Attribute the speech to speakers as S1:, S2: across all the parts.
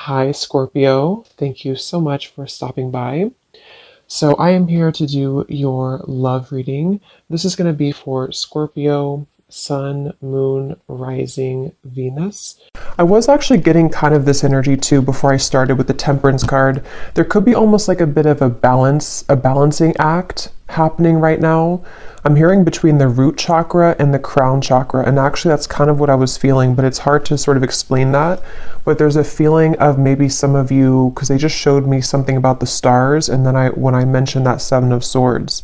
S1: Hi, Scorpio. Thank you so much for stopping by. So, I am here to do your love reading. This is going to be for Scorpio, Sun, Moon, Rising, Venus. I was actually getting kind of this energy too before I started with the Temperance card. There could be almost like a bit of a balancing act happening right now. I'm hearing between the root chakra and the crown chakra, and actually that's kind of what I was feeling, but it's hard to sort of explain that. But there's a feeling of maybe some of you, because they just showed me something about the stars, and then when I mentioned that Seven of Swords.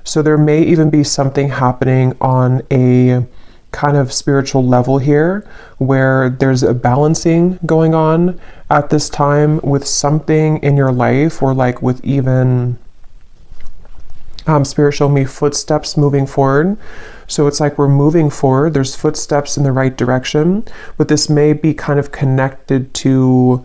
S1: So there may even be something happening on a kind of spiritual level here where there's a balancing going on at this time with something in your life, or like with even Spirit showed me footsteps moving forward. So it's like we're moving forward, there's footsteps in the right direction, but this may be kind of connected to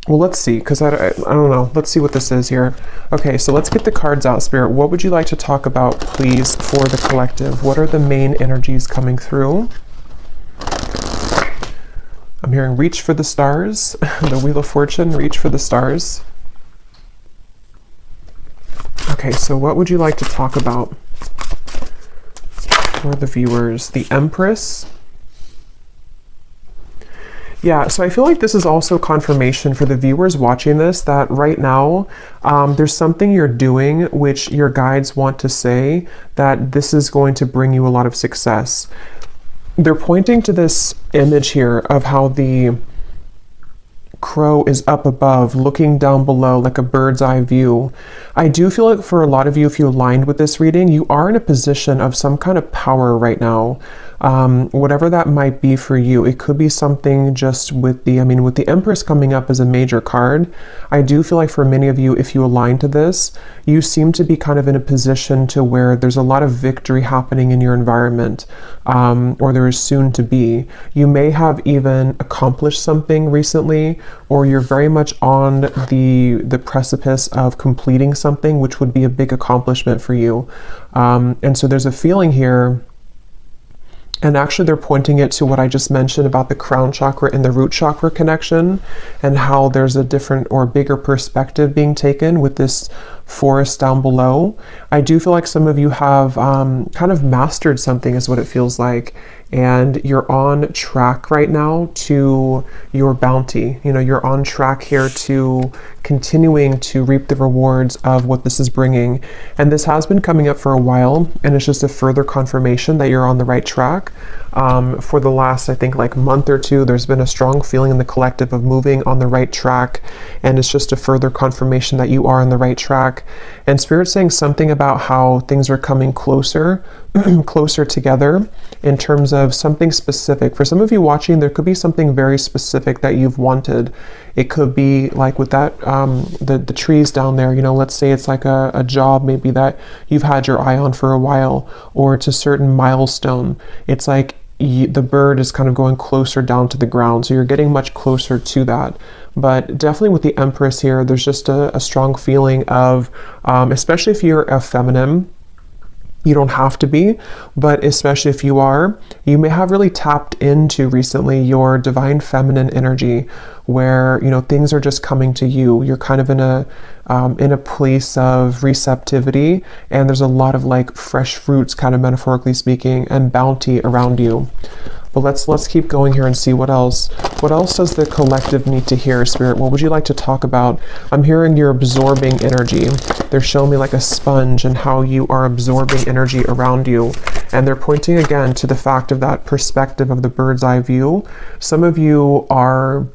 S1: well, let's see, because I don't know. Let's see what this is here. Okay, so let's get the cards out, Spirit. What would you like to talk about, please, for the collective? What are the main energies coming through? I'm hearing reach for the stars. The Wheel of Fortune, reach for the stars. Okay, so what would you like to talk about for the viewers? The Empress. Yeah, so I feel like this is also confirmation for the viewers watching this that right now there's something you're doing which your guides want to say that this is going to bring you a lot of success. They're pointing to this image here of how the crow is up above looking down below like a bird's eye view. I do feel like for a lot of you, if you aligned with this reading, you are in a position of some kind of power right now. Whatever that might be for you, it could be something just with the Empress coming up as a major card. I do feel like for many of you, if you align to this, you seem to be kind of in a position to where there's a lot of victory happening in your environment, or there is soon to be. You may have even accomplished something recently, or you're very much on the precipice of completing something, which would be a big accomplishment for you. And so there's a feeling here. And actually they're pointing it to what I just mentioned about the crown chakra and the root chakra connection, and how there's a different or bigger perspective being taken with this forest down below. I do feel like some of you have kind of mastered something is what it feels like, and you're on track right now to your bounty. You know, you're on track here to continuing to reap the rewards of what this is bringing. And this has been coming up for a while, and it's just a further confirmation that you're on the right track. For the last, I think, like month or two, there's been a strong feeling in the collective of moving on the right track, and it's just a further confirmation that you are on the right track. And Spirit's saying something about how things are coming closer closer together in terms of something specific. For some of you watching, there could be something very specific that you've wanted. It could be like with that the trees down there, you know, let's say it's like a job maybe that you've had your eye on for a while, or it's a certain milestone. It's like the bird is kind of going closer down to the ground, so you're getting much closer to that. But definitely with the Empress here, there's just a strong feeling of, especially if you're a feminine, you don't have to be, but especially if you are, you may have really tapped into recently your divine feminine energy, where, you know, things are just coming to you. You're kind of in a place of receptivity, and there's a lot of like fresh fruits, kind of metaphorically speaking, and bounty around you. But let's keep going here and see what else. What else does the collective need to hear, Spirit? What would you like to talk about? I'm hearing you're absorbing energy. They're showing me like a sponge and how you are absorbing energy around you. And they're pointing again to the fact of that perspective of the bird's eye view. Some of you are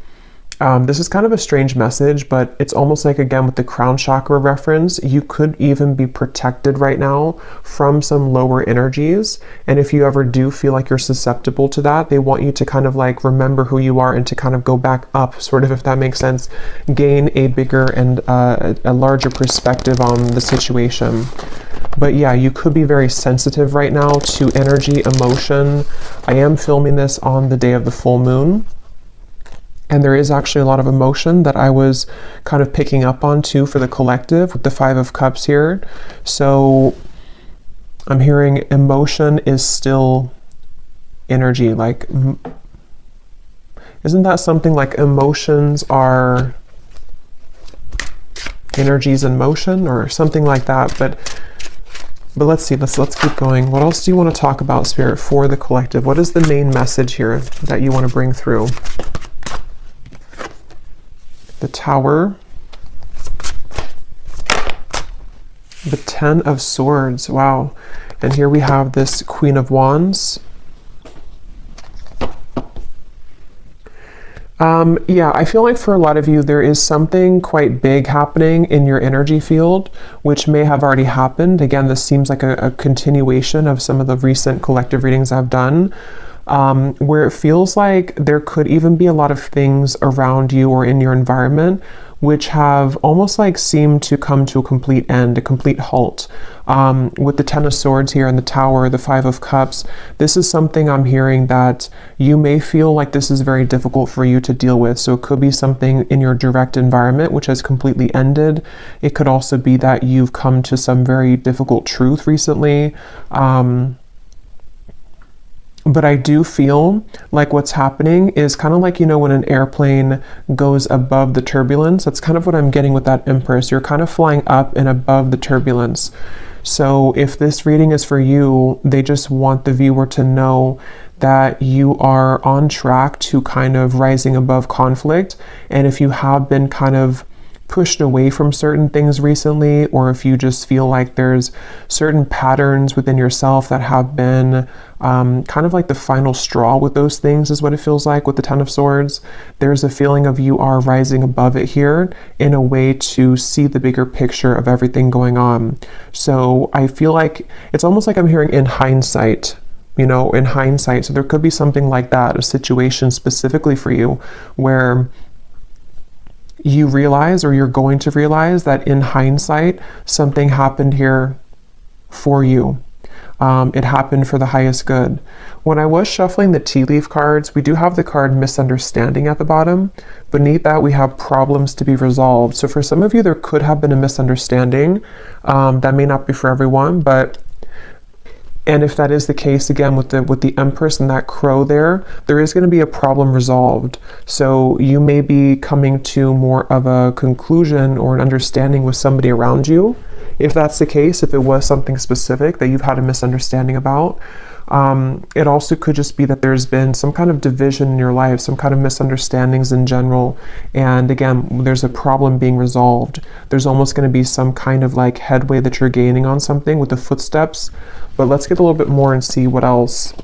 S1: this is kind of a strange message, but it's almost like, again, with the crown chakra reference, you could even be protected right now from some lower energies. And if you ever do feel like you're susceptible to that, they want you to kind of like remember who you are and to kind of go back up, sort of, if that makes sense, gain a bigger and a larger perspective on the situation. But yeah, you could be very sensitive right now to energy, emotion. I am filming this on the day of the full moon, and there is actually a lot of emotion that I was kind of picking up on too for the collective with the Five of Cups here. So I'm hearing emotion is still energy, like Isn't that something like emotions are energies in motion or something like that? But let's see, let's keep going. What else do you want to talk about, Spirit, for the collective? What is the main message here that you want to bring through? The Tower. The Ten of Swords. Wow. And here we have this Queen of Wands. Yeah, I feel like for a lot of you, there is something quite big happening in your energy field, which may have already happened. Again, this seems like a continuation of some of the recent collective readings I've done, where it feels like there could even be a lot of things around you or in your environment which have almost like seemed to come to a complete end, a complete halt. With the Ten of Swords here and the Tower, the Five of Cups, this is something I'm hearing that you may feel like this is very difficult for you to deal with. So it could be something in your direct environment which has completely ended. It could also be that you've come to some very difficult truth recently. But I do feel like what's happening is kind of like, you know, when an airplane goes above the turbulence, that's kind of what I'm getting with that Empress. You're kind of flying up and above the turbulence. So if this reading is for you, they just want the viewer to know that you are on track to kind of rising above conflict. And if you have been kind of pushed away from certain things recently, or if you just feel like there's certain patterns within yourself that have been kind of like the final straw with those things, is what it feels like with the Ten of Swords. There's a feeling of you are rising above it here in a way to see the bigger picture of everything going on. So I feel like it's almost like I'm hearing in hindsight, you know, in hindsight. So there could be something like that, a situation specifically for you where you realize, or you're going to realize, that in hindsight, something happened here for you. It happened for the highest good. When I was shuffling the tea leaf cards, we do have the card Misunderstanding at the bottom. Beneath that, we have Problems to be resolved. So for some of you, there could have been a misunderstanding. That may not be for everyone, and if that is the case, again, with the Empress and that crow there is going to be a problem resolved. So you may be coming to more of a conclusion or an understanding with somebody around you. If that's the case, if it was something specific that you've had a misunderstanding about, it also could just be that there's been some kind of division in your life, some kind of misunderstandings in general. And again, there's a problem being resolved. There's almost going to be some kind of like headway that you're gaining on something with the footsteps. But let's get a little bit more and see what else.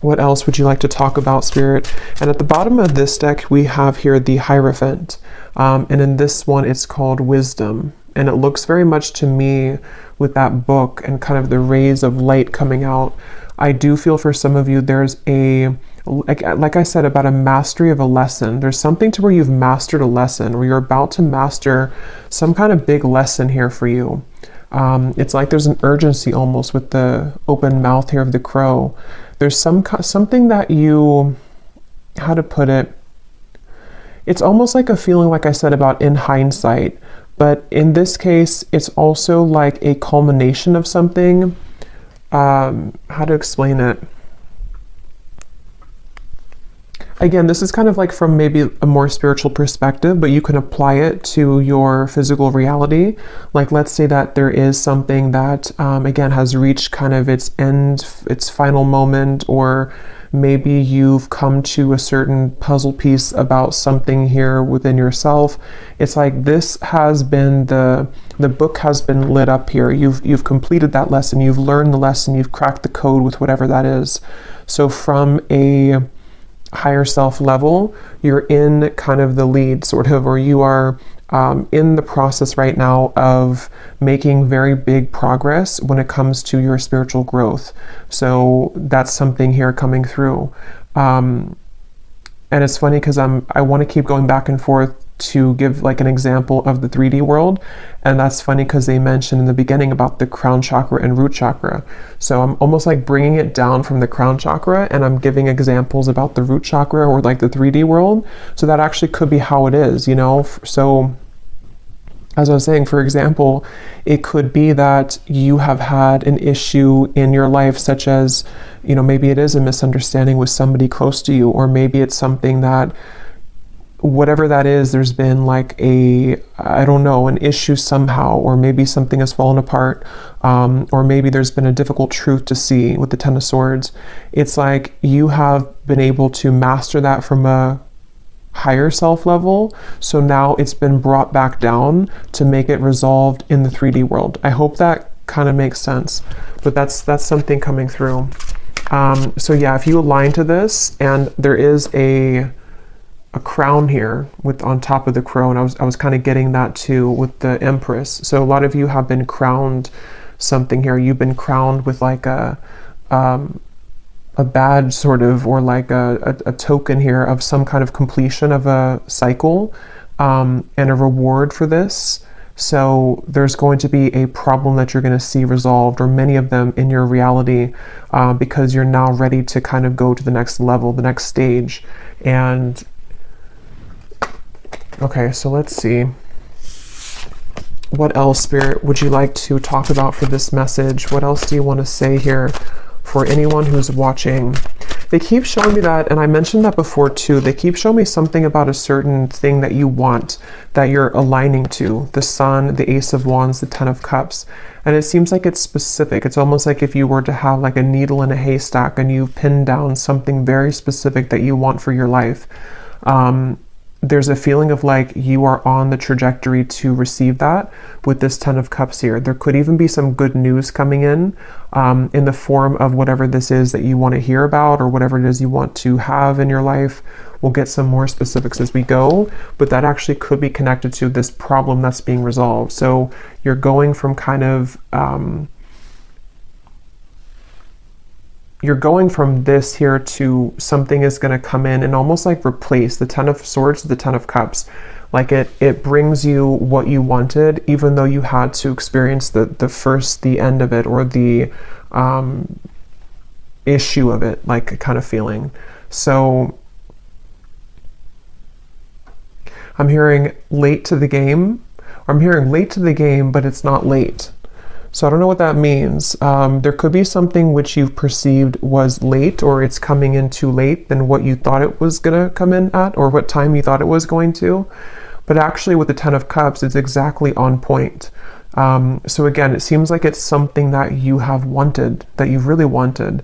S1: What else would you like to talk about, Spirit? And at the bottom of this deck, we have here the Hierophant. And in this one, it's called Wisdom. And it looks very much to me with that book and kind of the rays of light coming out. I do feel for some of you, there's like I said, about a mastery of a lesson. There's something to where you've mastered a lesson, or you're about to master some kind of big lesson here for you. It's like there's an urgency almost with the open mouth here of the crow. There's something that you, how to put it, it's almost like a feeling, like I said, about in hindsight. But in this case, it's also like a culmination of something. How to explain it? Again, this is kind of like from maybe a more spiritual perspective, but you can apply it to your physical reality. Like, let's say that there is something that, again, has reached kind of its end, its final moment, or maybe you've come to a certain puzzle piece about something here within yourself. It's like this has been the book has been lit up here. You've completed that lesson. You've learned the lesson. You've cracked the code with whatever that is. So from a higher self level, you're in kind of the lead, sort of, or you are in the process right now of making very big progress when it comes to your spiritual growth. So that's something here coming through. And it's funny because I want to keep going back and forth to give like an example of the 3D world. And that's funny because they mentioned in the beginning about the crown chakra and root chakra. So I'm almost like bringing it down from the crown chakra, and I'm giving examples about the root chakra or like the 3D world. So that actually could be how it is, you know? So as I was saying, for example, it could be that you have had an issue in your life, such as, you know, maybe it is a misunderstanding with somebody close to you, or maybe it's something that, whatever that is, there's been like I don't know, an issue somehow, or maybe something has fallen apart, or maybe there's been a difficult truth to see with the Ten of Swords. It's like you have been able to master that from a higher self level, so now it's been brought back down to make it resolved in the 3D world. I hope that kind of makes sense, but that's something coming through. So yeah, if you align to this, and there is a crown here with on top of the crown, I was kind of getting that too with the Empress. So a lot of you have been crowned something here. You've been crowned with like a badge sort of, or like a token here of some kind of completion of a cycle, and a reward for this. So there's going to be a problem that you're going to see resolved, or many of them in your reality, because you're now ready to kind of go to the next level, the next stage. And okay, so let's see. What else, Spirit, would you like to talk about for this message? What else do you want to say here for anyone who's watching? They keep showing me that, and I mentioned that before too, they keep showing me something about a certain thing that you want, that you're aligning to. The Sun, the Ace of Wands, the Ten of Cups. And it seems like it's specific. It's almost like if you were to have like a needle in a haystack and you've pinned down something very specific that you want for your life. There's a feeling of like you are on the trajectory to receive that with this Ten of Cups here. There could even be some good news coming in the form of whatever this is that you want to hear about, or whatever it is you want to have in your life. We'll get some more specifics as we go, but that actually could be connected to this problem that's being resolved. So you're going from kind of you're going from this here to something is going to come in and almost like replace the Ten of Swords, the Ten of Cups. Like it brings you what you wanted, even though you had to experience the end of it, or the issue of it, like kind of feeling. So I'm hearing late to the game, or I'm hearing late to the game, but it's not late. So I don't know what that means. There could be something which you've perceived was late, or it's coming in too late than what you thought it was going to come in at, or what time you thought it was going to. But actually with the Ten of Cups, it's exactly on point. So again, it seems like it's something that you have wanted, that you've really wanted,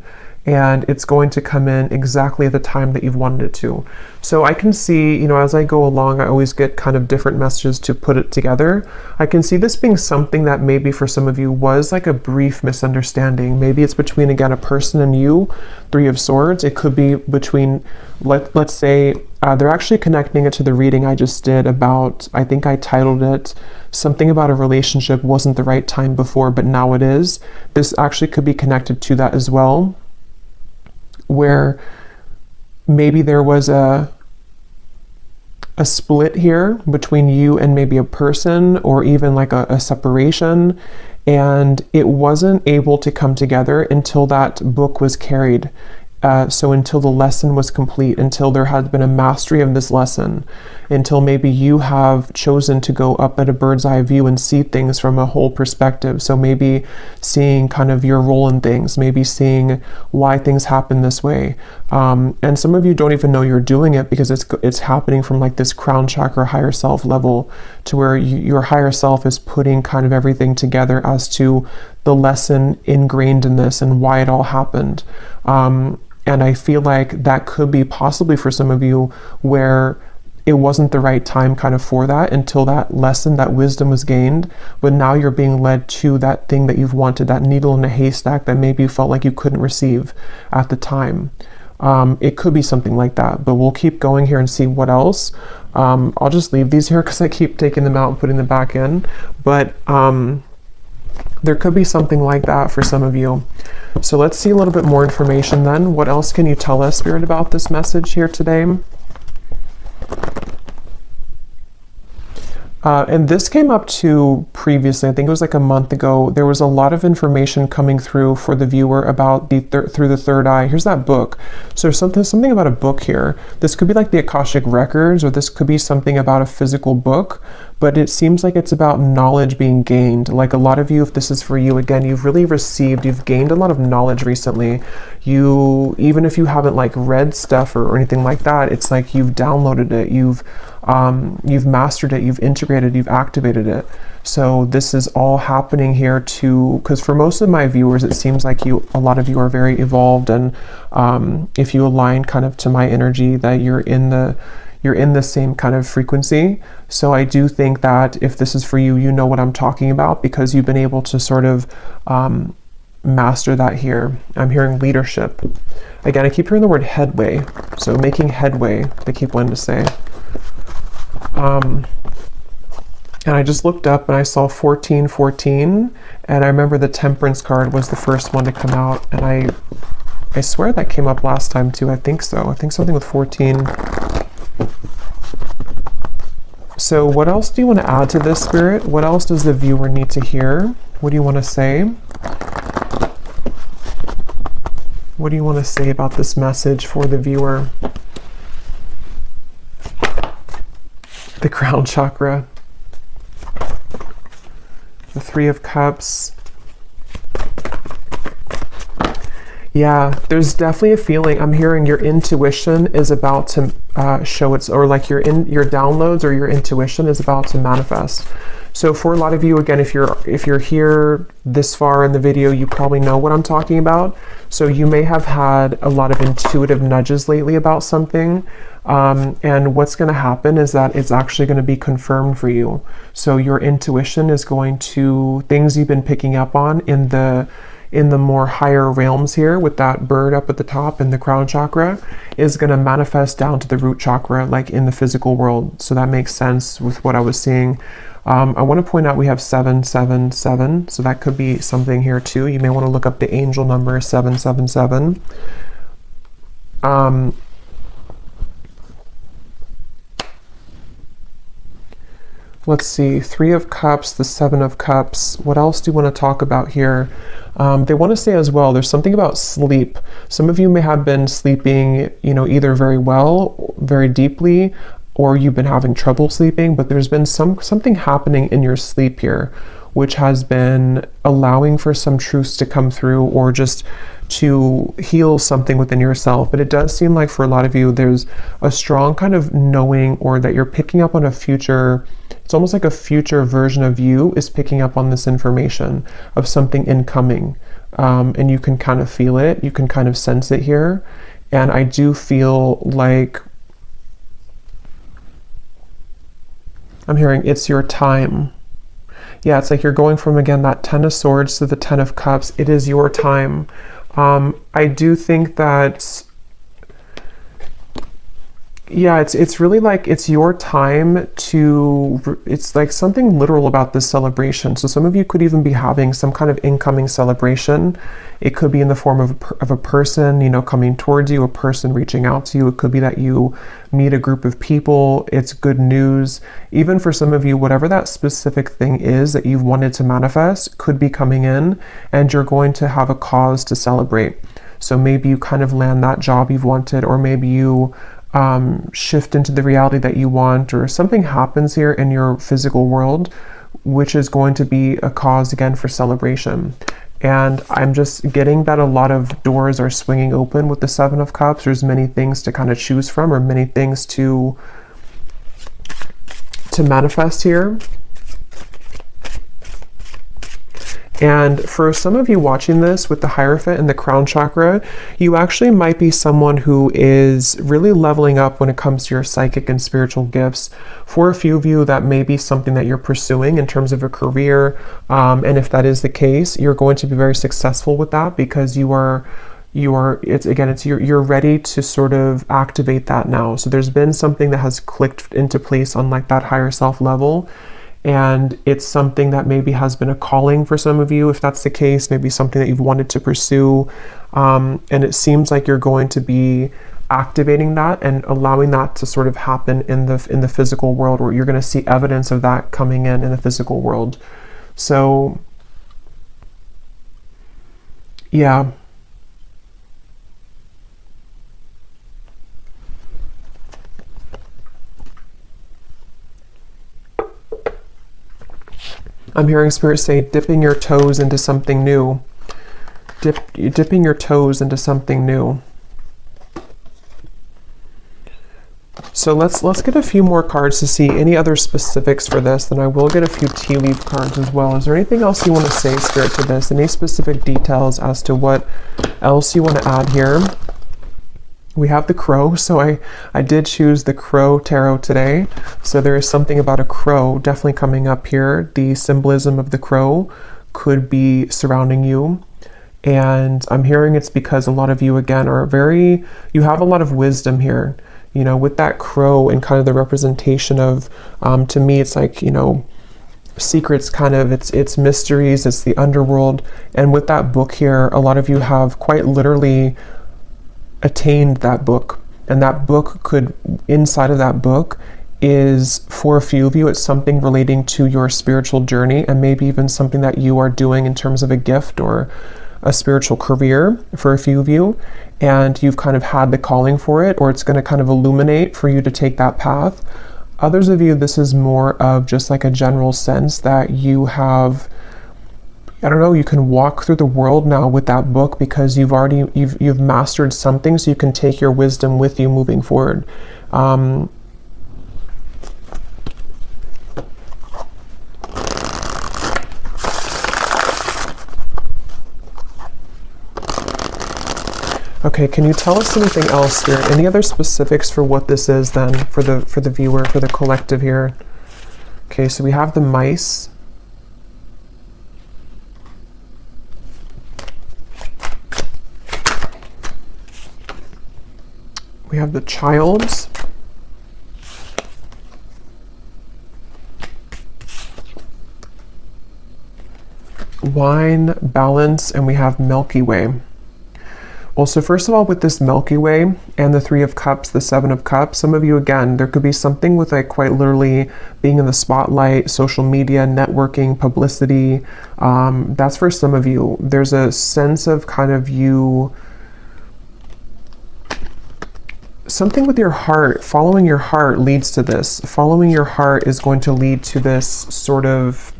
S1: and it's going to come in exactly at the time that you've wanted it to. So I can see, you know, as I go along, I always get kind of different messages to put it together. I can see this being something that maybe for some of you was like a brief misunderstanding. Maybe it's between, again, a person and you, Three of Swords. It could be between, let's say, they're actually connecting it to the reading I just did about, I think I titled it something about a relationship wasn't the right time before, but now it is. This actually could be connected to that as well, where maybe there was a split here between you and maybe a person, or even like a separation, and it wasn't able to come together until that book was carried. So until the lesson was complete, until there had been a mastery of this lesson, until maybe you have chosen to go up at a bird's eye view and see things from a whole perspective. So maybe seeing kind of your role in things, maybe seeing why things happen this way. And some of you don't even know you're doing it, because it's happening from like this crown chakra higher self level, to where your higher self is putting kind of everything together as to the lesson ingrained in this and why it all happened. And I feel like that could be possibly for some of you where it wasn't the right time kind of for that, until that lesson, that wisdom was gained, but now you're being led to that thing that you've wanted, that needle in a haystack that maybe you felt like you couldn't receive at the time. It could be something like that, but we'll keep going here and see what else. I'll just leave these here because I keep taking them out and putting them back in, but there could be something like that for some of you. So let's see a little bit more information then. What else can you tell us, Spirit, about this message here today? And this came up too previously. I think it was like a month ago. There was a lot of information coming through for the viewer about through the third eye. Here's that book. So there's something about a book here. This could be like the Akashic Records, or this could be something about a physical book. but it seems like it's about knowledge being gained. Like a lot of you, if this is for you, again, you've really you've gained a lot of knowledge recently. Even if you haven't like read stuff or anything like that, it's like you've downloaded it, you've mastered it, you've integrated, you've activated it. So this is all happening here too, because for most of my viewers, it seems like a lot of you are very evolved, and if you align kind of to my energy, that you're in the same kind of frequency. So I do think that if this is for you, you know what I'm talking about, because you've been able to sort of master that here. I'm hearing leadership. Again, I keep hearing the word headway. So making headway, they keep wanting to say. And I just looked up and I saw 1414, and I remember the Temperance card was the first one to come out, and I swear that came up last time too. I think so. I think something with 14. So what else do you want to add to this, Spirit? What else does the viewer need to hear? What do you want to say? What do you want to say about this message for the viewer? The crown chakra. The Three of Cups. Yeah, there's definitely a feeling. I'm hearing your intuition is about to show its, or like your downloads or your intuition is about to manifest. So for a lot of you, again, if you're here this far in the video, you probably know what I'm talking about. So you may have had a lot of intuitive nudges lately about something. And what's going to happen is that it's actually going to be confirmed for you. So your intuition is going to, things you've been picking up on in the more higher realms here with that bird up at the top in the crown chakra, is going to manifest down to the root chakra, like in the physical world. So that makes sense with what I was seeing. I want to point out we have 777, so that could be something here too. You may want to look up the angel number 777. Let's see, Three of Cups, the Seven of Cups. What else do you want to talk about here? They want to say as well, there's something about sleep. Some of you may have been sleeping, either very well, very deeply, or you've been having trouble sleeping, but there's been something happening in your sleep here, which has been allowing for some truths to come through, or just to heal something within yourself. But it does seem like for a lot of you, there's a strong kind of knowing, or that you're picking up on a future. It's almost like a future version of you is picking up on this information of something incoming. And you can kind of feel it. You can kind of sense it here. And I do feel like I'm hearing it's your time. Yeah, it's like you're going from, again, that Ten of Swords to the Ten of Cups. It is your time. I do think that, yeah, it's really like it's your time to, it's like something literal about this celebration. So some of you could even be having some kind of incoming celebration. It could be in the form of a person, coming towards you, a person reaching out to you. It could be that you meet a group of people. It's good news. Even for some of you, whatever that specific thing is that you've wanted to manifest could be coming in, and you're going to have a cause to celebrate. So maybe you kind of land that job you've wanted, or maybe you shift into the reality that you want, or something happens here in your physical world, which is going to be a cause again for celebration. And I'm just getting that a lot of doors are swinging open with the Seven of Cups. There's many things to kind of choose from, or many things to manifest here. And for some of you watching this with the Hierophant and the crown chakra, you actually might be someone who is really leveling up when it comes to your psychic and spiritual gifts. For a few of you, that may be something that you're pursuing in terms of a career. And if that is the case, you're going to be very successful with that, because you're ready to sort of activate that now. So there's been something that has clicked into place on like that higher self level. And it's something that maybe has been a calling for some of you. If that's the case, maybe something that you've wanted to pursue. And it seems like you're going to be activating that and allowing that to sort of happen in the physical world, where you're going to see evidence of that coming in the physical world. So, yeah. I'm hearing Spirit say dipping your toes into something new. Dipping your toes into something new. So let's get a few more cards to see any other specifics for this. Then I will get a few tea leaf cards as well. Is there anything else you want to say, Spirit, to this? Any specific details as to what else you want to add here? We have the crow, so I did choose the crow tarot today. So there is something about a crow definitely coming up here. The symbolism of the crow could be surrounding you. And I'm hearing it's because a lot of you, again, you have a lot of wisdom here. You know, with that crow and kind of the representation of, to me, it's like, you know, secrets, kind of, it's mysteries, it's the underworld. And with that book here, a lot of you have quite literally attained that book, and that book could, inside of that book is, for a few of you, it's something relating to your spiritual journey, and maybe even something that you are doing in terms of a gift or a spiritual career for a few of you, and you've kind of had the calling for it, or it's going to kind of illuminate for you to take that path. Others of you, this is more of just like a general sense that you have, I don't know, you can walk through the world now with that book because you've mastered something, so you can take your wisdom with you moving forward. Okay, can you tell us anything else, Spirit? Any other specifics for what this is then, for the viewer, for the collective here? Okay, so we have the mice. We have the childs. Wine, balance, and we have Milky Way. Well, so first of all, with this Milky Way and the Three of Cups, the Seven of Cups, some of you, again, there could be something with like quite literally being in the spotlight, social media, networking, publicity. That's for some of you. There's a sense of kind of you, something with your heart, following your heart leads to this. Following your heart is going to lead to this sort of,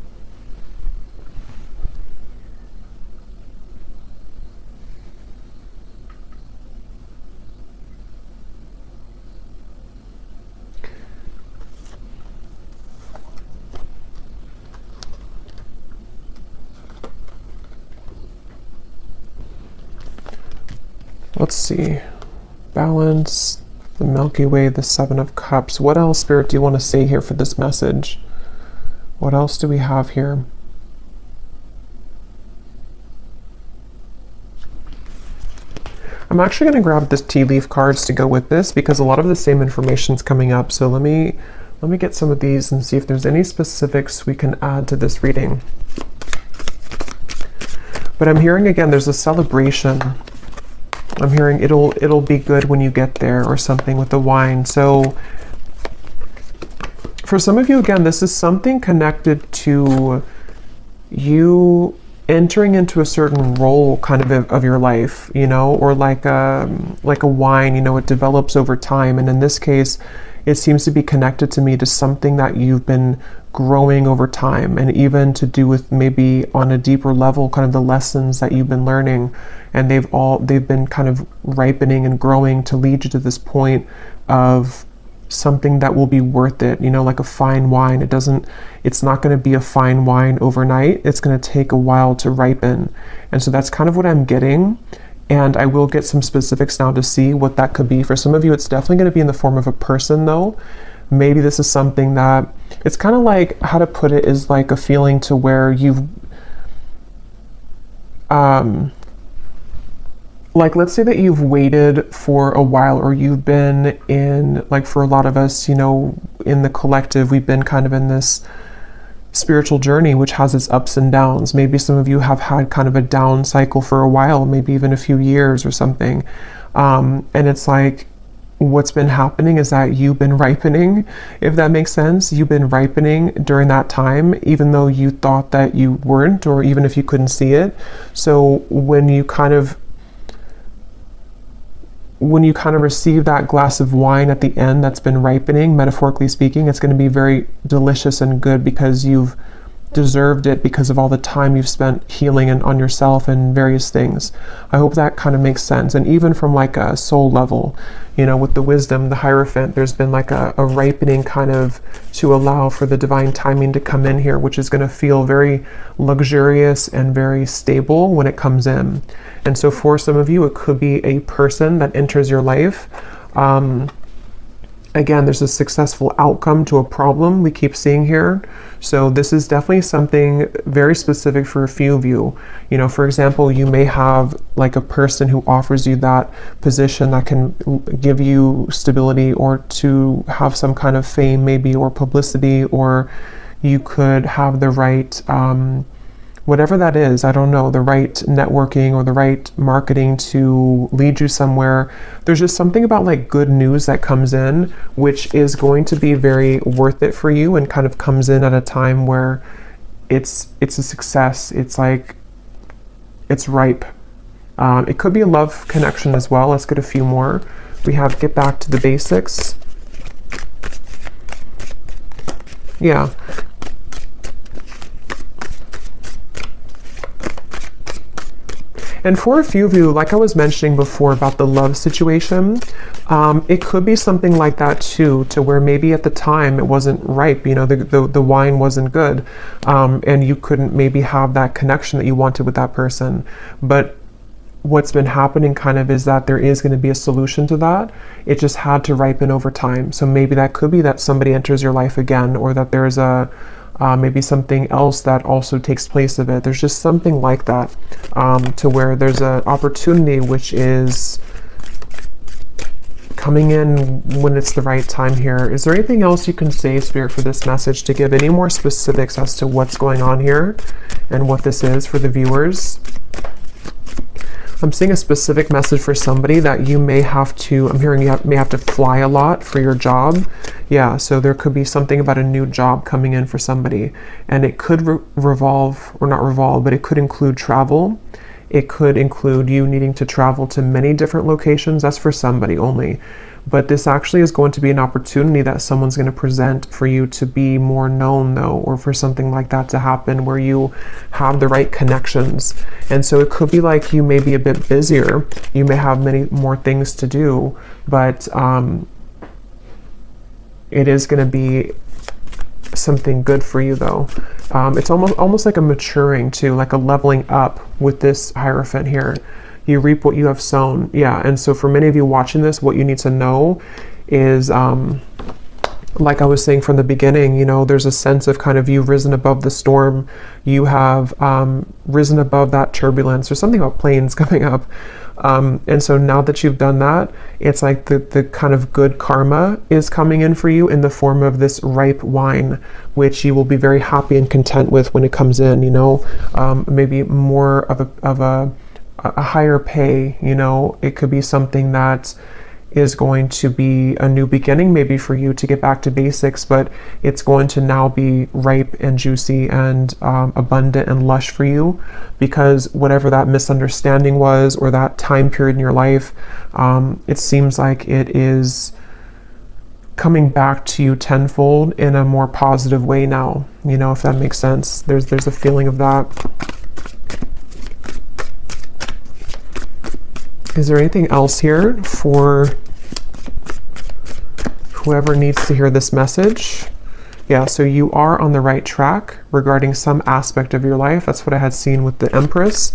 S1: let's see, balance, the Milky Way, the Seven of Cups. What else, Spirit, do you want to say here for this message? What else do we have here? I'm actually going to grab this tea leaf cards to go with this because a lot of the same information is coming up. So let me get some of these and see if there's any specifics we can add to this reading. But I'm hearing, again, there's a celebration. I'm hearing it'll be good when you get there, or something with the wine. So for some of you, again, this is something connected to you entering into a certain role kind of your life, you know, or like a wine, you know, it develops over time. And in this case, it seems to be connected to me to something that you've been growing over time, and even to do with maybe on a deeper level, kind of the lessons that you've been learning, and they've been kind of ripening and growing to lead you to this point of something that will be worth it, you know, like a fine wine. It's not going to be a fine wine overnight. It's going to take a while to ripen. And so that's kind of what I'm getting. And I will get some specifics now to see what that could be. For some of you, it's definitely going to be in the form of a person, though. Maybe this is something that, it's kind of like, how to put it, is like a feeling to where you've, like, let's say that you've waited for a while, or you've been in, like, for a lot of us, you know, in the collective, we've been kind of in this spiritual journey, which has its ups and downs. Maybe some of you have had kind of a down cycle for a while, maybe even a few years or something. And it's like, what's been happening is that you've been ripening, if that makes sense. You've been ripening during that time, even though you thought that you weren't, or even if you couldn't see it. So when you kind of receive that glass of wine at the end that's been ripening, metaphorically speaking, it's going to be very delicious and good because you've deserved it because of all the time you've spent healing and on yourself and various things. I hope that kind of makes sense. And even from like a soul level, you know, with the wisdom, the Hierophant, there's been like a ripening kind of to allow for the divine timing to come in here, which is going to feel very luxurious and very stable when it comes in. And so for some of you, it could be a person that enters your life. Again, there's a successful outcome to a problem we keep seeing here. So this is definitely something very specific for a few of you. You know, for example, you may have like a person who offers you that position that can give you stability, or to have some kind of fame maybe, or publicity, or you could have the right, whatever that is, I don't know, the right networking or the right marketing to lead you somewhere. There's just something about like good news that comes in, which is going to be very worth it for you, and kind of comes in at a time where it's a success. It's like, it's ripe. It could be a love connection as well. Let's get a few more. We have get back to the basics. Yeah. And for a few of you, like I was mentioning before about the love situation, it could be something like that too, to where maybe at the time it wasn't ripe, you know, the wine wasn't good, and you couldn't maybe have that connection that you wanted with that person. But what's been happening kind of is that there is going to be a solution to that. It just had to ripen over time. So maybe that could be that somebody enters your life again, or that there's a maybe something else that also takes place of it. There's just something like that, to where there's an opportunity which is coming in when it's the right time here. Is there anything else you can say, Spirit, for this message, to give any more specifics as to what's going on here and what this is for the viewers? I'm seeing a specific message for somebody that you may have to, I'm hearing you may have to fly a lot for your job. Yeah, so there could be something about a new job coming in for somebody. And it could revolve, or not revolve, but it could include travel. It could include you needing to travel to many different locations. That's for somebody only. But this actually is going to be an opportunity that someone's going to present for you to be more known, though, or for something like that to happen where you have the right connections. And so it could be like you may be a bit busier. You may have many more things to do, but it is going to be something good for you, though. It's almost like a maturing too, like a leveling up with this Hierophant here. You reap what you have sown. Yeah, and so for many of you watching this, what you need to know is, like I was saying from the beginning, you know, there's a sense of kind of you've risen above the storm. You have risen above that turbulence. There's something about planes coming up. And so now that you've done that, it's like the kind of good karma is coming in for you in the form of this ripe wine, which you will be very happy and content with when it comes in, you know, maybe more of a higher pay, you know. It could be something that is going to be a new beginning maybe for you to get back to basics, but it's going to now be ripe and juicy and abundant and lush for you, because whatever that misunderstanding was, or that time period in your life, it seems like it is coming back to you tenfold in a more positive way now, you know, if that makes sense. There's a feeling of that. Is there anything else here for whoever needs to hear this message? Yeah, so you are on the right track regarding some aspect of your life. That's what I had seen with the Empress.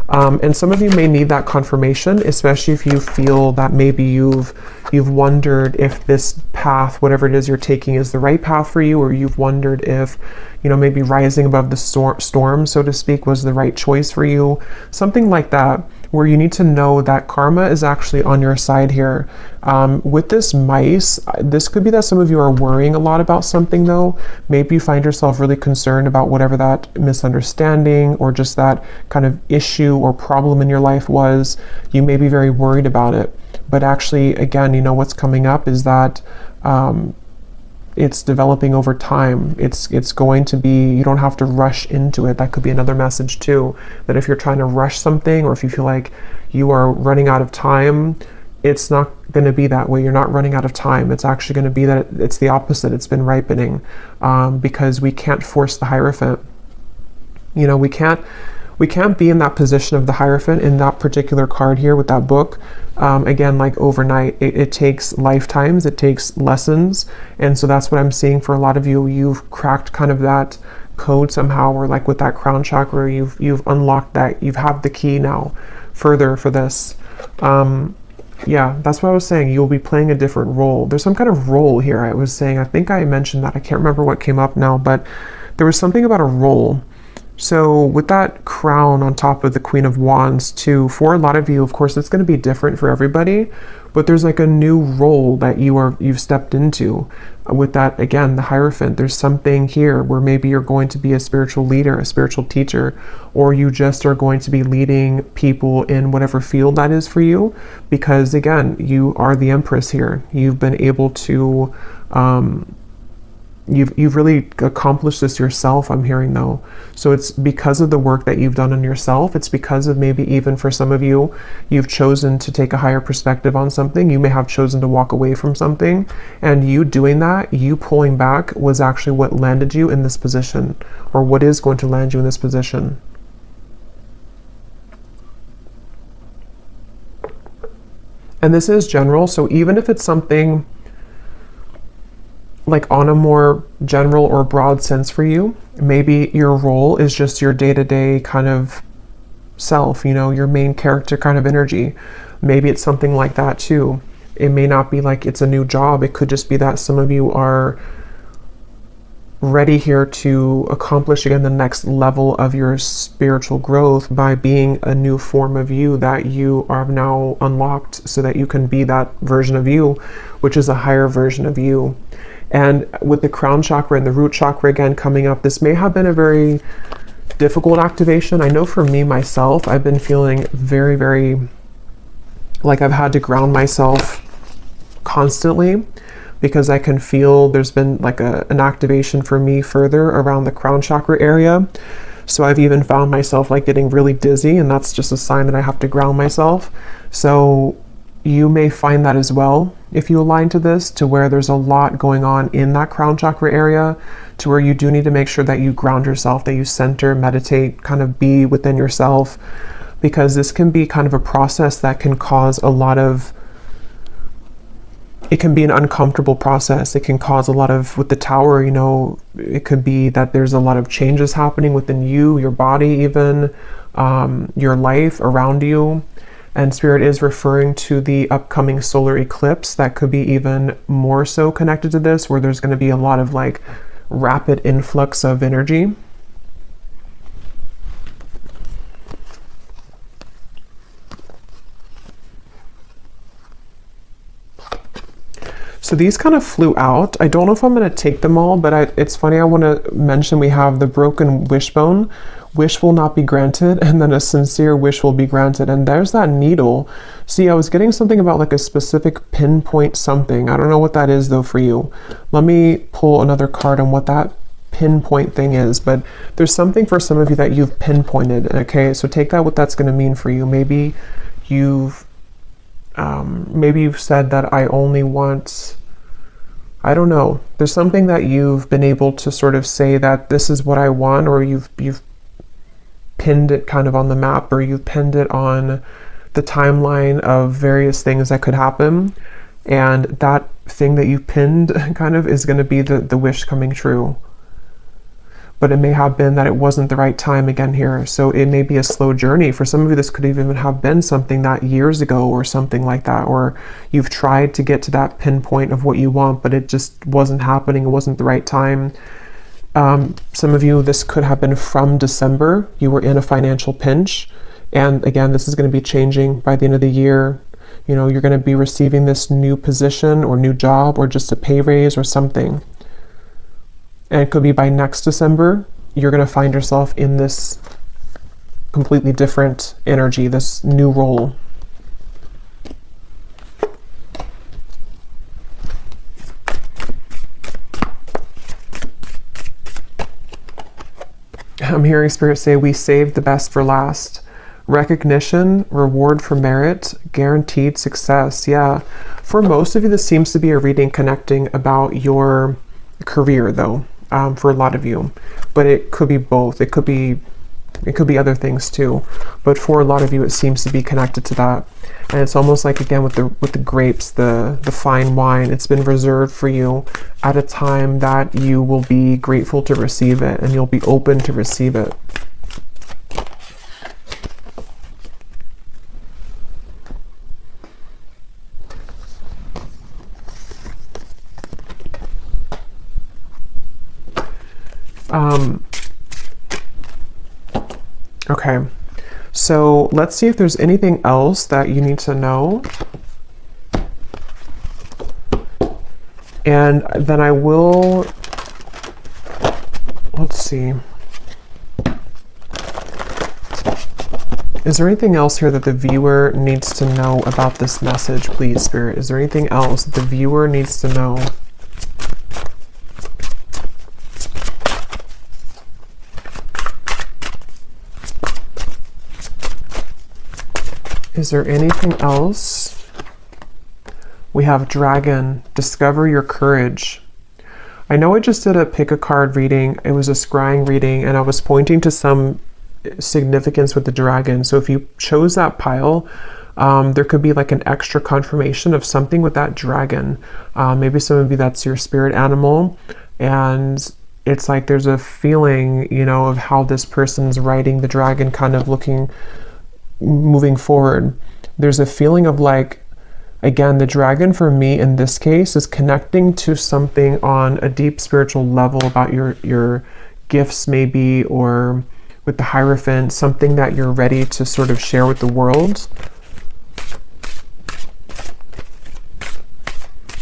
S1: And some of you may need that confirmation, especially if you feel that maybe you've wondered if this path, whatever it is you're taking, is the right path for you, or you've wondered if, you know, maybe rising above the storm, so to speak, was the right choice for you. Something like that, where you need to know that karma is actually on your side here. With this mice, this could be that some of you are worrying a lot about something, though. Maybe you find yourself really concerned about whatever that misunderstanding or just that kind of issue or problem in your life was. You may be very worried about it. But actually, again, you know, what's coming up is that it's developing over time. It's going to be, you don't have to rush into it. That could be another message too, that if you're trying to rush something, or if you feel like you are running out of time, it's not going to be that way. You're not running out of time. It's actually going to be that it's the opposite. It's been ripening, because we can't force the Hierophant. You know, we can't be in that position of the Hierophant in that particular card here with that book. Again, like overnight, it takes lifetimes, it takes lessons. And so that's what I'm seeing for a lot of you. You've cracked kind of that code somehow, or like with that crown chakra, you've unlocked that, you've have the key now further for this. Yeah, that's what I was saying. You'll be playing a different role. There's some kind of role here. I was saying, I think I mentioned that. I can't remember what came up now, but there was something about a role. So with that crown on top of the Queen of Wands too, for a lot of you, of course, it's going to be different for everybody, but there's like a new role that you've stepped into with that. Again, the Hierophant, there's something here where maybe you're going to be a spiritual leader, a spiritual teacher, or you just are going to be leading people in whatever field that is for you, because again, you are the Empress here. You've been able to, you've really accomplished this yourself, I'm hearing though. So it's because of the work that you've done on yourself. It's because of maybe even for some of you, you've chosen to take a higher perspective on something. You may have chosen to walk away from something, and you doing that, you pulling back, was actually what landed you in this position, or what is going to land you in this position. And this is general, so even if it's something like on a more general or broad sense for you, maybe your role is just your day-to-day kind of self, you know, your main character kind of energy. Maybe it's something like that too. It may not be like it's a new job. It could just be that some of you are ready here to accomplish again the next level of your spiritual growth by being a new form of you that you are now unlocked, so that you can be that version of you, which is a higher version of you. And with the crown chakra and the root chakra again coming up, this may have been a very difficult activation. I know for me, myself, I've been feeling very, very like I've had to ground myself constantly, because I can feel there's been like an activation for me further around the crown chakra area. So I've even found myself like getting really dizzy, and that's just a sign that I have to ground myself. So you may find that as well if you align to this, to where there's a lot going on in that crown chakra area, to where you do need to make sure that you ground yourself, that you center, meditate, kind of be within yourself, because this can be kind of a process that can cause a lot of, it can be an uncomfortable process. It can cause a lot of, with the Tower, you know, it could be that there's a lot of changes happening within you, your body even, your life around you. And Spirit is referring to the upcoming solar eclipse that could be even more so connected to this, where there's going to be a lot of like rapid influx of energy. So these kind of flew out. I don't know if I'm going to take them all, but it's funny. I want to mention we have the broken wishbone. Wish will not be granted, and then a sincere wish will be granted. And there's that needle. See, I was getting something about like a specific pinpoint something. I don't know what that is though for you. Let me pull another card on what that pinpoint thing is, but there's something for some of you that you've pinpointed. Okay, so take that what that's going to mean for you. Maybe you've said that I only want, I don't know. There's something that you've been able to sort of say that this is what I want, or you've pinned it kind of on the map, or you've pinned it on the timeline of various things that could happen. And that thing that you pinned kind of is going to be the wish coming true. But it may have been that it wasn't the right time again here. So it may be a slow journey. For some of you, this could even have been something that years ago or something like that, or you've tried to get to that pinpoint of what you want, but it just wasn't happening. It wasn't the right time. Some of you, this could have been from December. You were in a financial pinch. And again, this is going to be changing by the end of the year. You know, you're going to be receiving this new position or new job, or just a pay raise or something. And it could be by next December, you're going to find yourself in this completely different energy, this new role. I'm hearing Spirit say, we saved the best for last. Recognition, reward for merit, guaranteed success. Yeah, for most of you, this seems to be a reading connecting about your career though, for a lot of you. But it could be both. It could be It could be other things too, but for a lot of you, it seems to be connected to that. And it's almost like, again, with the grapes, the fine wine, it's been reserved for you at a time that you will be grateful to receive it, and you'll be open to receive it. Okay, so let's see if there's anything else that you need to know. And then I will, let's see. Is there anything else here that the viewer needs to know about this message, please, Spirit? Is there anything else that the viewer needs to know? Is there anything else? We have Dragon. Discover your courage. I know I just did a pick a card reading. It was a scrying reading, and I was pointing to some significance with the dragon. So if you chose that pile, there could be like an extra confirmation of something with that dragon. Maybe some of you, that's your spirit animal. And it's like there's a feeling, you know, of how this person's riding the dragon, kind of moving forward. There's a feeling of like, again, the dragon for me in this case is connecting to something on a deep spiritual level about your gifts maybe, or with the Hierophant, something that you're ready to sort of share with the world.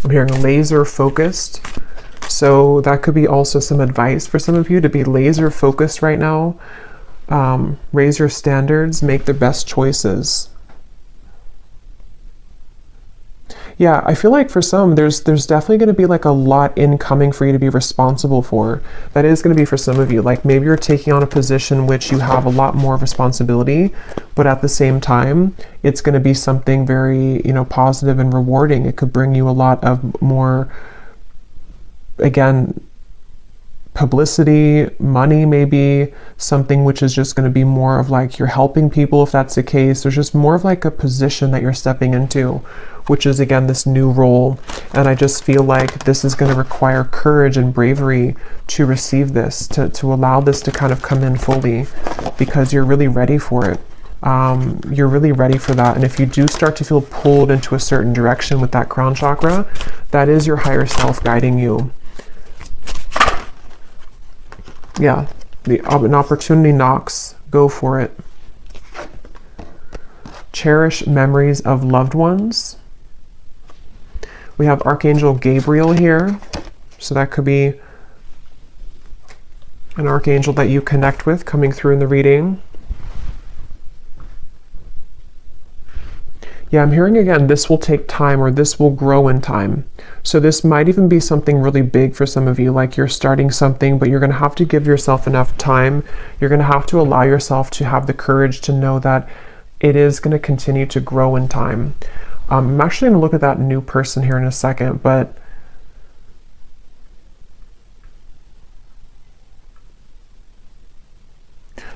S1: I'm hearing laser focused. So that could be also some advice for some of you to be laser focused right now. Raise your standards, make the best choices. Yeah, I feel like for some, there's definitely going to be like a lot incoming for you to be responsible for. That is going to be for some of you. Like maybe you're taking on a position which you have a lot more responsibility, but at the same time, it's going to be something very, you know, positive and rewarding. It could bring you a lot of more, again, publicity, money, maybe something which is just going to be more of like you're helping people, if that's the case. There's just more of like a position that you're stepping into, which is again this new role. And I just feel like this is going to require courage and bravery to receive this, to allow this to kind of come in fully, because you're really ready for it. You're really ready for that. And if you do start to feel pulled into a certain direction with that crown chakra, that is your higher self guiding you. Yeah, an opportunity knocks, go for it. Cherish memories of loved ones. We have Archangel Gabriel here. So that could be an archangel that you connect with coming through in the reading. Yeah, I'm hearing again, this will take time, or this will grow in time. So this might even be something really big for some of you, like you're starting something, but you're going to have to give yourself enough time. You're going to have to allow yourself to have the courage to know that it is going to continue to grow in time. I'm actually going to look at that new person here in a second, but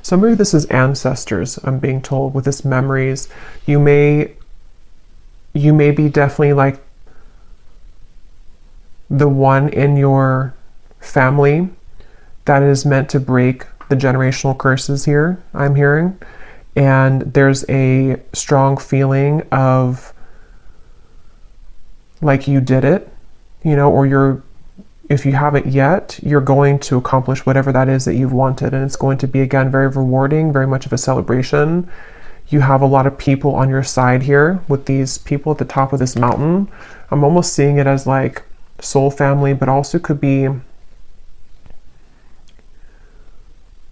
S1: some of you, this is ancestors, I'm being told, with this memories. You may be definitely like the one in your family that is meant to break the generational curses here, I'm hearing. And there's a strong feeling of like you did it, you know, or if you haven't yet, you're going to accomplish whatever that is that you've wanted. And it's going to be, again, very rewarding, very much of a celebration. You have a lot of people on your side here with these people at the top of this mountain. I'm almost seeing it as like soul family, but also could be,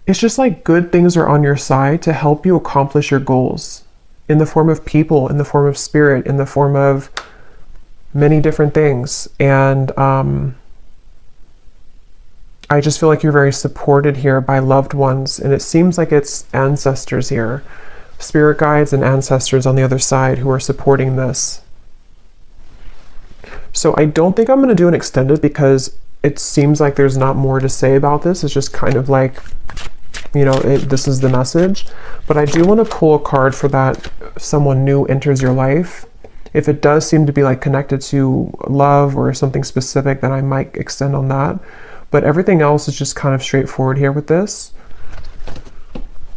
S1: it's just like good things are on your side to help you accomplish your goals in the form of people, in the form of spirit, in the form of many different things. And I just feel like you're very supported here by loved ones, and it seems like it's ancestors here, spirit guides and ancestors on the other side who are supporting this. So I don't think I'm going to do an extended because it seems like there's not more to say about this. It's just kind of like you know, this is the message. But I do want to pull a card for that someone new enters your life. If it does seem to be like connected to love or something specific, then I might extend on that. But everything else is just kind of straightforward here with this.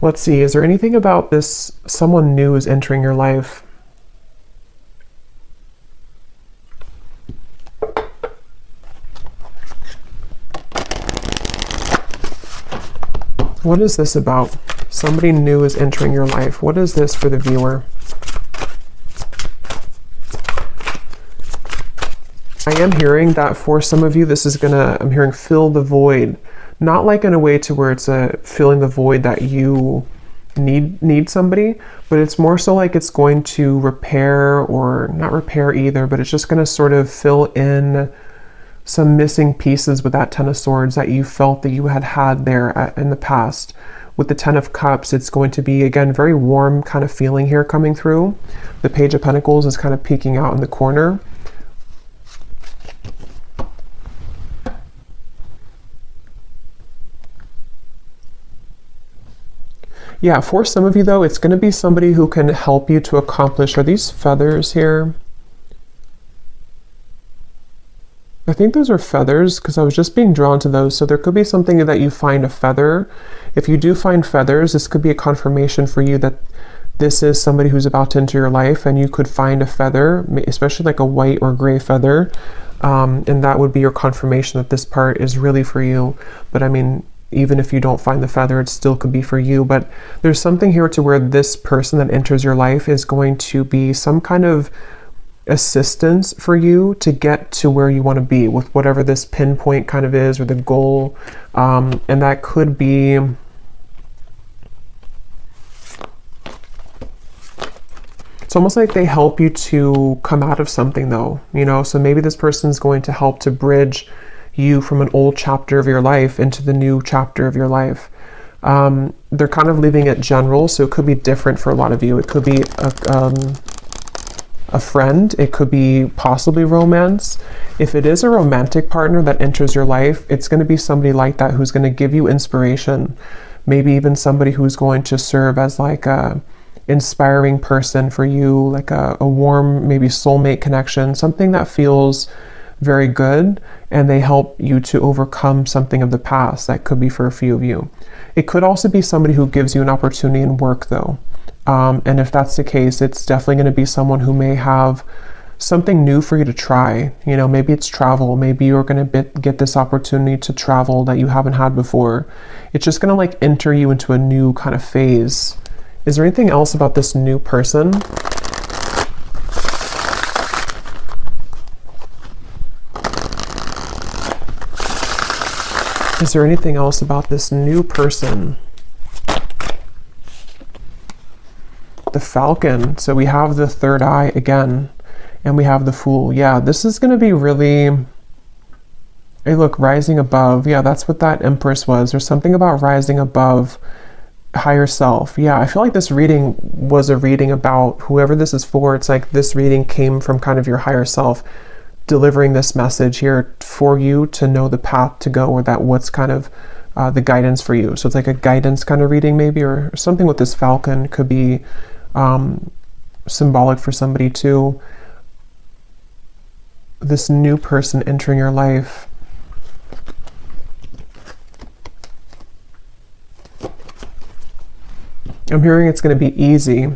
S1: Let's see, is there anything about this someone new is entering your life? What is this about? Somebody new is entering your life. What is this for the viewer? I am hearing that for some of you, this is gonna, I'm hearing fill the void. Not like in a way to where it's filling the void that you need somebody, but it's more so like it's going to repair, or not repair either, but it's just gonna sort of fill in some missing pieces with that Ten of Swords that you felt that you had there in the past. With the Ten of Cups, it's going to be, again, very warm kind of feeling here coming through. The Page of Pentacles is kind of peeking out in the corner. Yeah, for some of you though, it's going to be somebody who can help you to accomplish, are these feathers here? I think those are feathers because I was just being drawn to those. So there could be something that you find a feather. If you do find feathers, this could be a confirmation for you that this is somebody who's about to enter your life, and you could find a feather, especially like a white or gray feather. And that would be your confirmation that this part is really for you. But I mean, even if you don't find the feather, it still could be for you. But there's something here to where this person that enters your life is going to be some kind of assistance for you to get to where you want to be with whatever this pinpoint kind of is, or the goal. And that could be, it's almost like they help you to come out of something though, you know. So maybe this person's going to help to bridge you from an old chapter of your life into the new chapter of your life. They're kind of leaving it general, so it could be different for a lot of you. It could be a friend, it could be possibly romance. If it is a romantic partner that enters your life, it's going to be somebody like that who's going to give you inspiration. Maybe even somebody who's going to serve as like a inspiring person for you, like a warm, maybe soulmate connection, something that feels very good, and they help you to overcome something of the past. That could be for a few of you. It could also be somebody who gives you an opportunity in work though. And if that's the case, it's definitely going to be someone who may have something new for you to try. You know, maybe it's travel. Maybe you're going to get this opportunity to travel that you haven't had before. It's just going to like enter you into a new kind of phase. Is there anything else about this new person? Is there anything else about this new person? The Falcon. So we have the third eye again, and we have the Fool. Yeah, this is going to be really, hey look, rising above. Yeah, that's what that Empress was. There's something about rising above higher self. Yeah, I feel like this reading was a reading about whoever this is for. It's like this reading came from kind of your higher self delivering this message here for you to know the path to go, or that what's kind of the guidance for you. So it's like a guidance kind of reading maybe, or something with this Falcon could be symbolic for somebody too. This new person entering your life. I'm hearing it's going to be easy.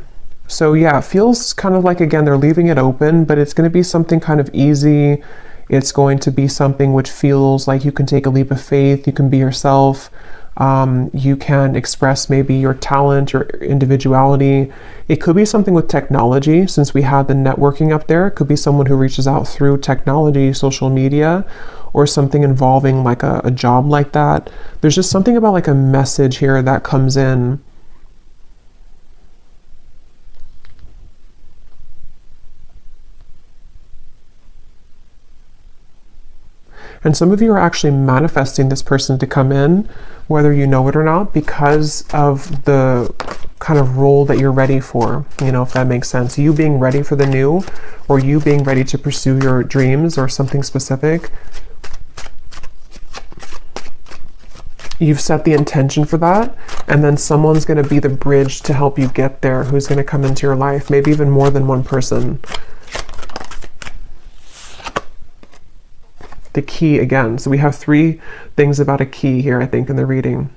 S1: So yeah, it feels kind of like, again, they're leaving it open, but it's going to be something kind of easy. It's going to be something which feels like you can take a leap of faith. You can be yourself. You can express maybe your talent or individuality. It could be something with technology, since we had the networking up there. It could be someone who reaches out through technology, social media, or something involving like a job like that. There's just something about like a message here that comes in. And some of you are actually manifesting this person to come in, whether you know it or not, because of the kind of role that you're ready for, you know, if that makes sense. You being ready for the new, or you being ready to pursue your dreams or something specific. You've set the intention for that, And then someone's going to be the bridge to help you get there, who's going to come into your life, maybe even more than one person. The key again. So we have 3 things about a key here, I think, in the reading.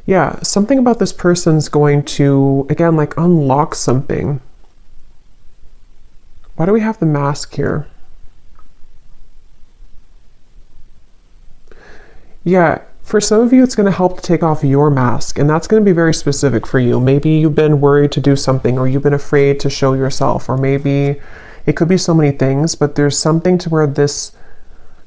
S1: Yeah, something about this person's going to, again, like unlock something. Why do we have the mask here? Yeah, for some of you, it's going to help to take off your mask, and that's going to be very specific for you. Maybe you've been worried to do something, or you've been afraid to show yourself, or maybe it could be so many things, but there's something to where this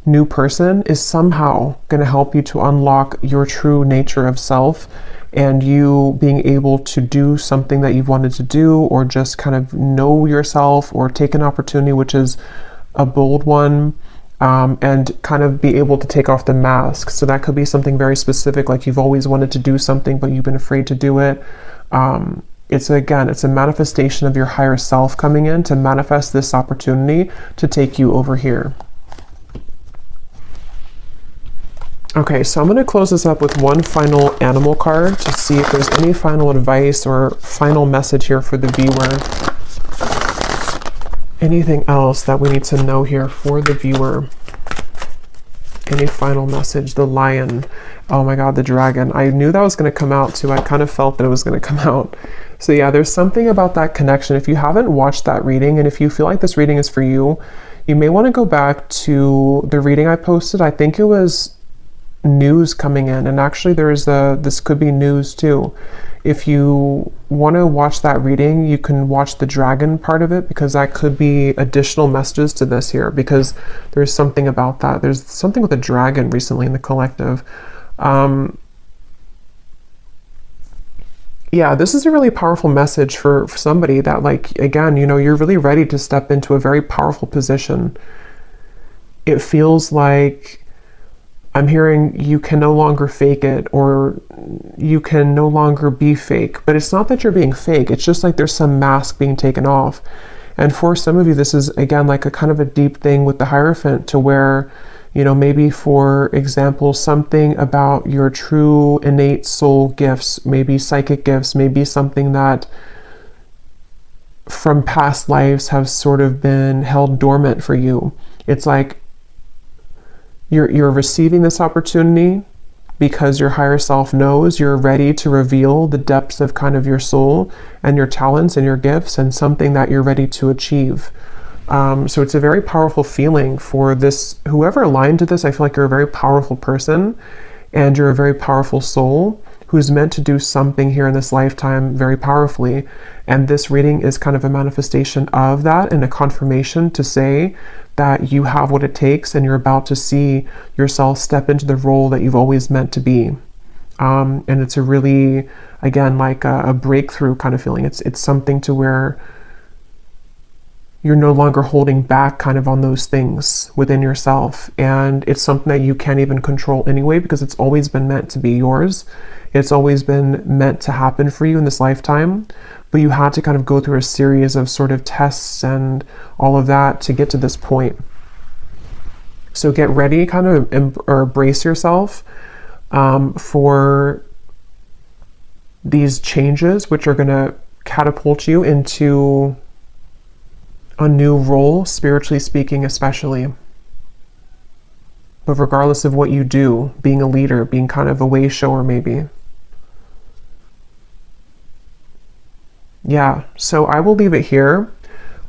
S1: new person is somehow going to help you to unlock your true nature of self, and you being able to do something that you've wanted to do, or just kind of know yourself, or take an opportunity, which is a bold one, and kind of be able to take off the mask. So that could be something very specific, like you've always wanted to do something, but you've been afraid to do it. It's a manifestation of your higher self coming in to manifest this opportunity to take you over here. Okay, so I'm going to close this up with one final animal card to see if there's any final advice or final message here for the viewer. Anything else that we need to know here for the viewer? Any final message? The lion. Oh my God, the dragon. I knew that was going to come out too. I kind of felt that it was going to come out. So yeah, there's something about that connection. If you haven't watched that reading, and if you feel like this reading is for you, you may want to go back to the reading I posted. I think it was news coming in, and actually this could be news too. If you want to watch that reading, you can watch the dragon part of it, because that could be additional messages to this here, because there's something about that. There's something with a dragon recently in the collective. Yeah, this is a really powerful message for somebody that, like, again, you know, you're really ready to step into a very powerful position. It feels like I'm hearing you can no longer fake it, or you can no longer be fake. But it's not that you're being fake. It's just like there's some mask being taken off. And for some of you, this is, again, like a kind of a deep thing with the Hierophant, to where, you know, maybe, for example, something about your true innate soul gifts, maybe psychic gifts, maybe something that from past lives have sort of been held dormant for you. It's like you're receiving this opportunity because your higher self knows you're ready to reveal the depths of kind of your soul and your talents and your gifts, and something that you're ready to achieve. So it's a very powerful feeling for this, whoever aligned to this. I feel like you're a very powerful person, and you're a very powerful soul who's meant to do something here in this lifetime very powerfully. And this reading is kind of a manifestation of that, and a confirmation to say that you have what it takes, and you're about to see yourself step into the role that you've always meant to be. And it's a really, again, like a breakthrough kind of feeling. It's something to where you're no longer holding back kind of on those things within yourself. And it's something that you can't even control anyway, because it's always been meant to be yours. It's always been meant to happen for you in this lifetime. But you had to kind of go through a series of sort of tests and all of that to get to this point. So get ready, kind of, or brace yourself for these changes, which are going to catapult you into a new role, spiritually speaking, especially. But regardless of what you do, being a leader, being kind of a way shower, maybe. Yeah, so I will leave it here.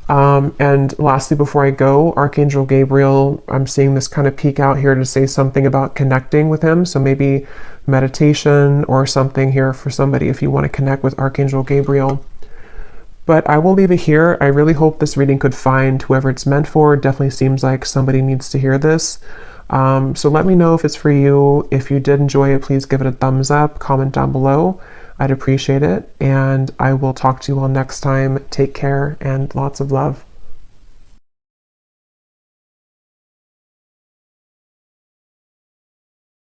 S1: And lastly, before I go, Archangel Gabriel, I'm seeing this kind of peek out here to say something about connecting with him. So maybe meditation or something here for somebody if you want to connect with Archangel Gabriel. But I will leave it here. I really hope this reading could find whoever it's meant for. It definitely seems like somebody needs to hear this. So let me know if it's for you. If you did enjoy it, please give it a thumbs up, comment down below. I'd appreciate it. And I will talk to you all next time. Take care and lots of love.